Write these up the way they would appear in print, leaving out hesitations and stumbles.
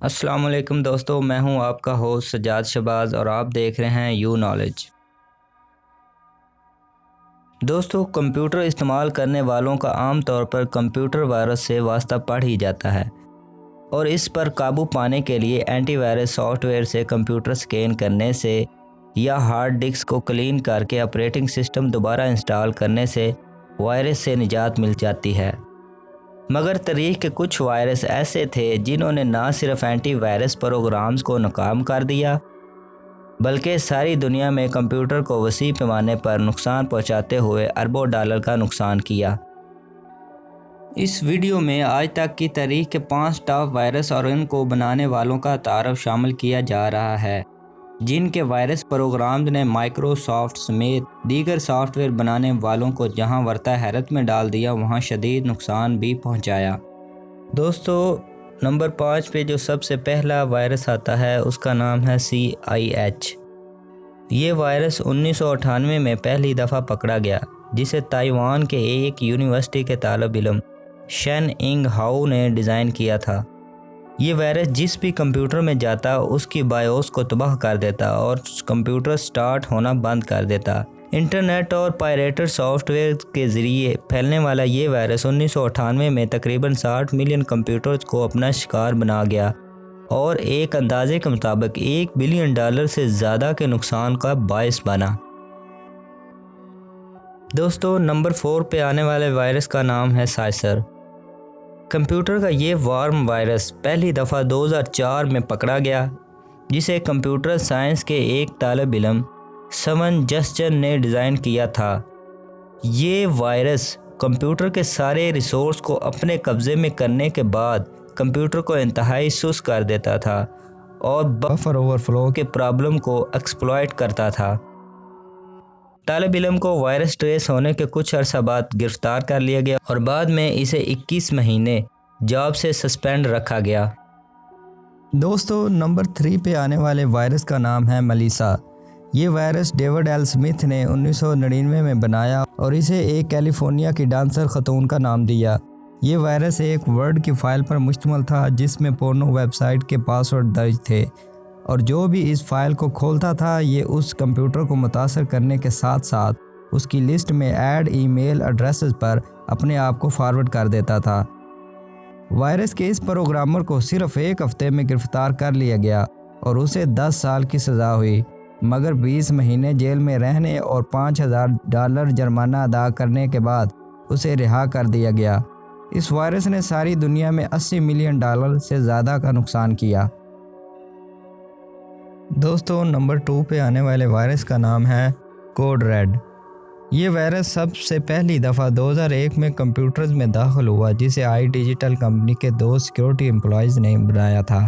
السلام علیکم دوستو، میں ہوں آپ کا ہوسٹ سجاد شہباز اور آپ دیکھ رہے ہیں یو نالج۔ دوستو، کمپیوٹر استعمال کرنے والوں کا عام طور پر کمپیوٹر وائرس سے واسطہ پڑ ہی جاتا ہے، اور اس پر قابو پانے کے لیے اینٹی وائرس سافٹ ویئر سے کمپیوٹر سکین کرنے سے یا ہارڈ ڈسک کو کلین کر کے آپریٹنگ سسٹم دوبارہ انسٹال کرنے سے وائرس سے نجات مل جاتی ہے۔ مگر تاریخ کے کچھ وائرس ایسے تھے جنہوں نے نہ صرف اینٹی وائرس پروگرامز کو ناکام کر دیا بلکہ ساری دنیا میں کمپیوٹر کو وسیع پیمانے پر نقصان پہنچاتے ہوئے اربوں ڈالر کا نقصان کیا۔ اس ویڈیو میں آج تک کی تاریخ کے 5 ٹاپ وائرس اور ان کو بنانے والوں کا تعارف شامل کیا جا رہا ہے، جن کے وائرس پروگرامز نے مائکروسافٹ سمیت دیگر سافٹ ویئر بنانے والوں کو جہاں ورطہ حیرت میں ڈال دیا وہاں شدید نقصان بھی پہنچایا۔ دوستو، نمبر 5 پہ جو سب سے پہلا وائرس آتا ہے اس کا نام ہے CIH۔ یہ وائرس 1998 میں پہلی دفعہ پکڑا گیا، جسے تائیوان کے ایک یونیورسٹی کے طالب علم شین انگ ہاؤ نے ڈیزائن کیا تھا۔ یہ وائرس جس بھی کمپیوٹر میں جاتا اس کی بایوس کو تباہ کر دیتا اور کمپیوٹر سٹارٹ ہونا بند کر دیتا۔ انٹرنیٹ اور پائریٹڈ سافٹ ویئر کے ذریعے پھیلنے والا یہ وائرس 1998 میں تقریباً 60 ملین کمپیوٹرز کو اپنا شکار بنا گیا اور ایک اندازے کے مطابق $1 بلین سے زیادہ کے نقصان کا باعث بنا۔ دوستو، نمبر 4 پہ آنے والے وائرس کا نام ہے سائسر۔ کمپیوٹر کا یہ وارم وائرس پہلی دفعہ 2004 میں پکڑا گیا، جسے کمپیوٹر سائنس کے ایک طالب علم سمن جسچن نے ڈیزائن کیا تھا۔ یہ وائرس کمپیوٹر کے سارے ریسورس کو اپنے قبضے میں کرنے کے بعد کمپیوٹر کو انتہائی سست کر دیتا تھا اور بفر اوور فلو کے پرابلم کو ایکسپلائٹ کرتا تھا۔ طالب علم کو وائرس ٹریس ہونے کے کچھ عرصہ بعد گرفتار کر لیا گیا اور بعد میں اسے 21 مہینے جاب سے سسپینڈ رکھا گیا۔ دوستو، نمبر 3 پہ آنے والے وائرس کا نام ہے ملیسا۔ یہ وائرس ڈیوڈ ایل سمتھ نے 1999 میں بنایا اور اسے ایک کیلیفورنیا کی ڈانسر خاتون کا نام دیا۔ یہ وائرس ایک ورڈ کی فائل پر مشتمل تھا جس میں پورنو ویب سائٹ کے پاسورڈ درج تھے، اور جو بھی اس فائل کو کھولتا تھا یہ اس کمپیوٹر کو متاثر کرنے کے ساتھ ساتھ اس کی لسٹ میں ایڈ ای میل ایڈریسز پر اپنے آپ کو فارورڈ کر دیتا تھا۔ وائرس کے اس پروگرامر کو صرف 1 ہفتے میں گرفتار کر لیا گیا اور اسے 10 سال کی سزا ہوئی، مگر 20 مہینے جیل میں رہنے اور $5000 جرمانہ ادا کرنے کے بعد اسے رہا کر دیا گیا۔ اس وائرس نے ساری دنیا میں $80 ملین سے زیادہ کا نقصان کیا۔ دوستو، نمبر 2 پہ آنے والے وائرس کا نام ہے کوڈ ریڈ۔ یہ وائرس سب سے پہلی دفعہ 2001 میں کمپیوٹرز میں داخل ہوا، جسے آئی ڈیجیٹل کمپنی کے 2 سیکیورٹی امپلائیز نے بنایا تھا،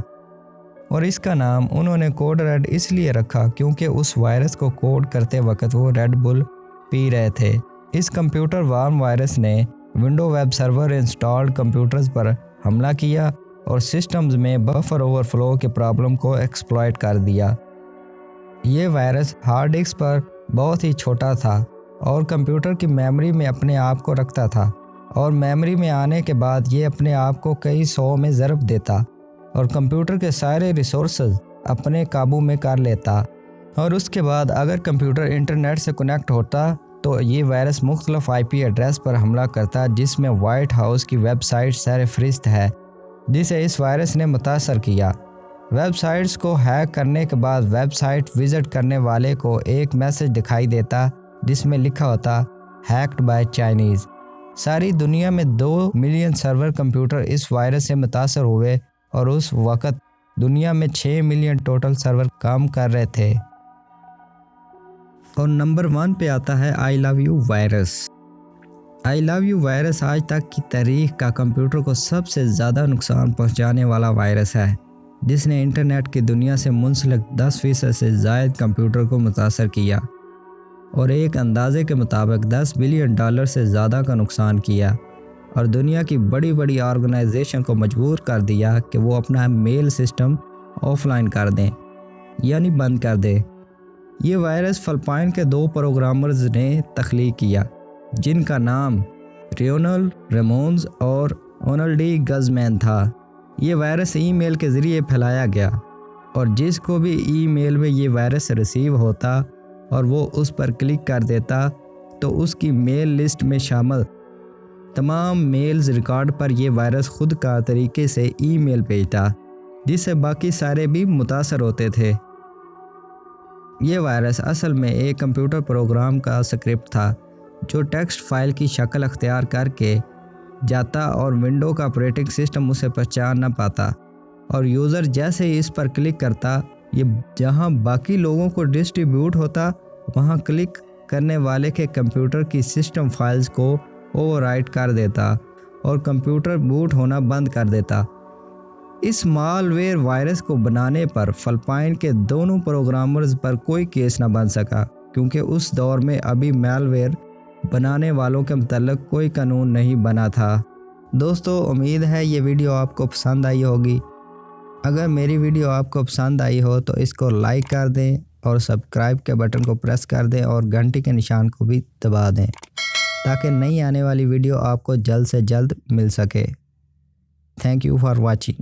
اور اس کا نام انہوں نے کوڈ ریڈ اس لیے رکھا کیونکہ اس وائرس کو کوڈ کرتے وقت وہ ریڈ بل پی رہے تھے۔ اس کمپیوٹر وارم وائرس نے window web server installed computers پر حملہ کیا اور سسٹمز میں بفر اوور فلو کے پرابلم کو ایکسپلائٹ کر دیا۔ یہ وائرس ہارڈ ڈسک پر بہت ہی چھوٹا تھا اور کمپیوٹر کی میموری میں اپنے آپ کو رکھتا تھا، اور میموری میں آنے کے بعد یہ اپنے آپ کو کئی 100 میں ضرب دیتا اور کمپیوٹر کے سارے ریسورسز اپنے قابو میں کر لیتا، اور اس کے بعد اگر کمپیوٹر انٹرنیٹ سے کنیکٹ ہوتا تو یہ وائرس مختلف IP ایڈریس پر حملہ کرتا، جس میں وائٹ ہاؤس کی ویب سائٹ سر فہرست ہے جسے اس وائرس نے متاثر کیا۔ ویب سائٹس کو ہیک کرنے کے بعد ویب سائٹ وزٹ کرنے والے کو ایک میسج دکھائی دیتا جس میں لکھا ہوتا ہیکڈ بائی چائنیز۔ ساری دنیا میں 2 ملین سرور کمپیوٹر اس وائرس سے متاثر ہوئے اور اس وقت دنیا میں 6 ملین ٹوٹل سرور کام کر رہے تھے۔ اور نمبر 1 پہ آتا ہے I love you virus. I love you virus آج تک کی تاریخ کا کمپیوٹر کو سب سے زیادہ نقصان پہنچانے والا وائرس ہے، جس نے انٹرنیٹ کی دنیا سے منسلک 10% سے زائد کمپیوٹر کو متاثر کیا اور ایک اندازے کے مطابق $10 بلین سے زیادہ کا نقصان کیا، اور دنیا کی بڑی بڑی آرگنائزیشن کو مجبور کر دیا کہ وہ اپنا میل سسٹم آف لائن کر دیں، یعنی بند کر دیں۔ یہ وائرس فلپائن کے 2 پروگرامرز نے تخلیق کیا، جن کا نام ریونل ریمونز اور اونلڈی گزمین تھا۔ یہ وائرس ای میل کے ذریعے پھیلایا گیا اور جس کو بھی ای میل میں یہ وائرس ریسیو ہوتا اور وہ اس پر کلک کر دیتا تو اس کی میل لسٹ میں شامل تمام میلز ریکارڈ پر یہ وائرس خود کا طریقے سے ای میل بھیجتا، جس سے باقی سارے بھی متاثر ہوتے تھے۔ یہ وائرس اصل میں ایک کمپیوٹر پروگرام کا اسکرپٹ تھا جو ٹیکسٹ فائل کی شکل اختیار کر کے جاتا اور ونڈو کا آپریٹنگ سسٹم اسے پہچان نہ پاتا، اور یوزر جیسے ہی اس پر کلک کرتا یہ جہاں باقی لوگوں کو ڈسٹریبیوٹ ہوتا وہاں کلک کرنے والے کے کمپیوٹر کی سسٹم فائلز کو اوور رائٹ کر دیتا اور کمپیوٹر بوٹ ہونا بند کر دیتا۔ اس مال ویئر وائرس کو بنانے پر فلپائن کے دونوں پروگرامرز پر کوئی کیس نہ بن سکا کیونکہ اس دور میں ابھی مال ویئر بنانے والوں کے متعلق کوئی قانون نہیں بنا تھا۔ دوستو، امید ہے یہ ویڈیو آپ کو پسند آئی ہوگی۔ اگر میری ویڈیو آپ کو پسند آئی ہو تو اس کو لائک کر دیں اور سبسکرائب کے بٹن کو پریس کر دیں اور گھنٹی کے نشان کو بھی دبا دیں تاکہ نئی آنے والی ویڈیو آپ کو جلد سے جلد مل سکے۔ Thank you for watching.